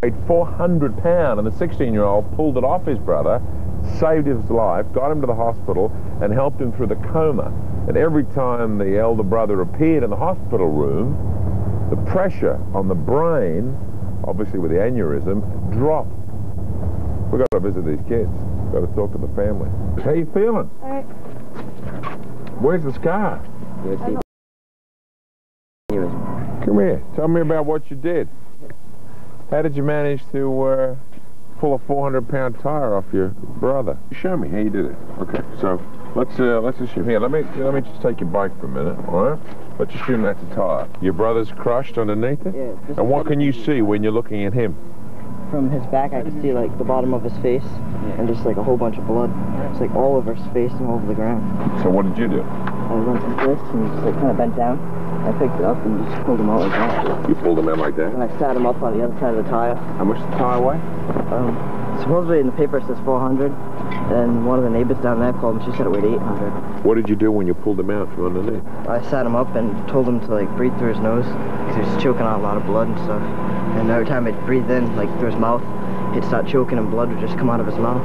weighed 400 pounds, and the 16-year-old pulled it off his brother, saved his life, got him to the hospital, and helped him through the coma. And every time the elder brother appeared in the hospital room, the pressure on the brain, obviously with the aneurysm, dropped. We've got to visit these kids. Got to talk to the family. How you feeling? All right. Where's the scar? Come here. Tell me about what you did. How did you manage to pull a 400-pound tire off your brother? Show me how you did it. Okay, so let's assume here. Let me just take your bike for a minute. All right. Let's assume that's a tire. Your brother's crushed underneath it. Yeah. And what can you see when you're looking at him? From his back, I could see like the bottom of his face and just like a whole bunch of blood. It's like all over his face and all over the ground. So what did you do? I went like this and just like kind of bent down. I picked it up and just pulled him out like that. You pulled him out like that? And I sat him up on the other side of the tire. How much does the tire weigh? Supposedly in the paper it says 400. And one of the neighbors down there called and she said it weighed 800. What did you do when you pulled him out from underneath? I sat him up and told him to like breathe through his nose because he was choking on a lot of blood and stuff. And every time he'd breathe in, like through his mouth, he'd start choking and blood would just come out of his mouth.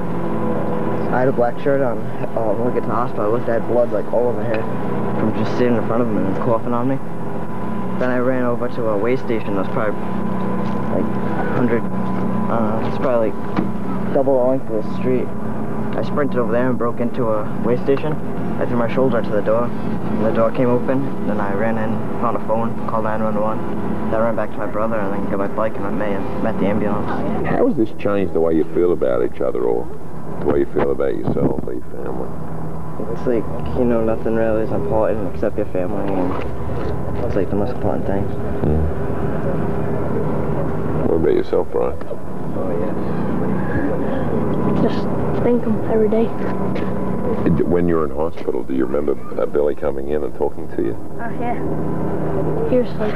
I had a black shirt on. When we get to the hospital, I looked at blood like all over here from just sitting in front of him and coughing on me. Then I ran over to a weigh station that was probably like 100, it's probably like double the length of the street. I sprinted over there and broke into a weigh station. I threw my shoulder to the door, and the door came open. Then I ran in, found a phone, called 911. Then I ran back to my brother and then got my bike and met the ambulance. How has this changed the way you feel about each other or the way you feel about yourself or your family? It's like, you know, nothing really is important except your family, and it's like the most important thing. What about yourself, Brian? Oh, yeah. Just think him every day. When you were in hospital, do you remember Billy coming in and talking to you? Yeah. He was like,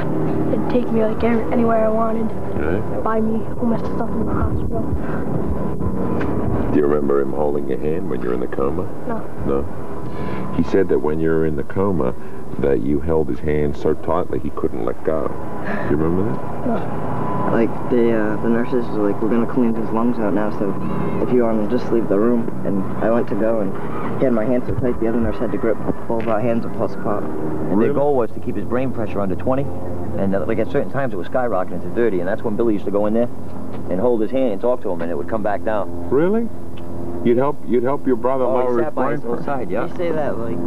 he'd take me like anywhere I wanted. Yeah. Buy me all my stuff in the hospital. Do you remember him holding your hand when you were in the coma? No. No. He said that when you were in the coma, that you held his hand so tightly he couldn't let go. Do you remember that? No. Like, the nurses were like, we're going to clean his lungs out now, so if you want to just leave the room. And I went to go, and he had my hand so tight, the other nurse had to grip both our hands plus apart. And their goal was to keep his brain pressure under 20, and like at certain times it was skyrocketing to 30, and that's when Billy used to go in there and hold his hand and talk to him, and it would come back down. Really? You'd help your brother lower his brain pressure? Side, yeah. You say that, like...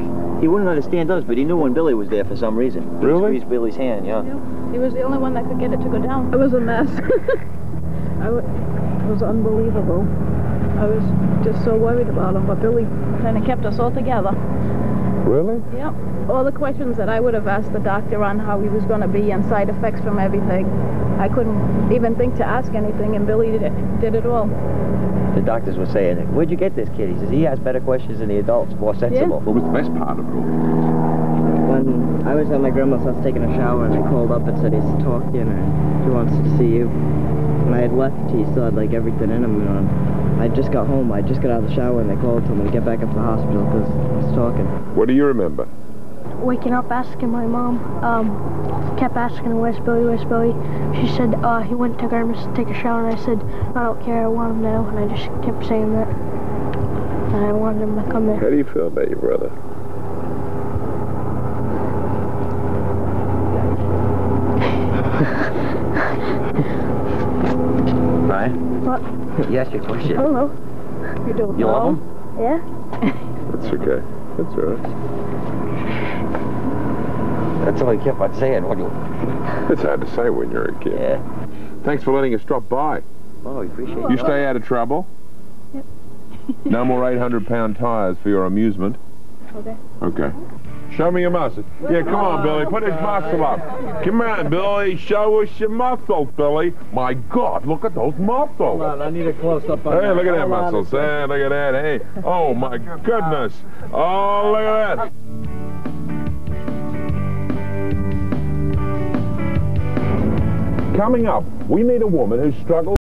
He wouldn't understand us, but he knew when Billy was there for some reason. He Really? squeezed Billy's hand, yeah. He was the only one that could get it to go down. It was a mess. It was unbelievable. I was just so worried about him, but Billy kind of kept us all together. Really? Yep. All the questions that I would have asked the doctor on how he was going to be and side effects from everything, I couldn't even think to ask anything, and Billy did it all. The doctors were saying, where'd you get this kid? He says, he has better questions than the adults, more sensible. What was the best part of it all? When I was at my grandma's house taking a shower, and I called up and said he's talking and he wants to see you. When I had left, he still had like everything in him. And I just got home. I just got out of the shower, and they called told me to get back up to the hospital because he was talking. What do you remember? Waking up, asking my mom, kept asking him, where's Billy, where's Billy? She said, he went to grandma's to take a shower, and I said, I don't care, I want him now, and I just kept saying that. And I wanted him to come in. How do you feel about your brother? Brian? What? You asked your question. I don't know. You don't You know? love him? Yeah? That's okay. That's all right. That's all he kept on saying. It's hard to say when you're a kid. Yeah. Thanks for letting us drop by. Oh, we appreciate it. You stay out of trouble. Yep. No more 800-pound tires for your amusement. Okay. Okay. Show me your muscle. Yeah, come on, Billy. Put his muscle up. Come on, Billy. Show us your muscles, Billy. My God, look at those muscles. Hold on, I need a close-up on Hey, that. look at that Hold on. muscles. Hey, look at that. Hey. Oh, my goodness. Oh, look at that. Coming up, we meet a woman who struggles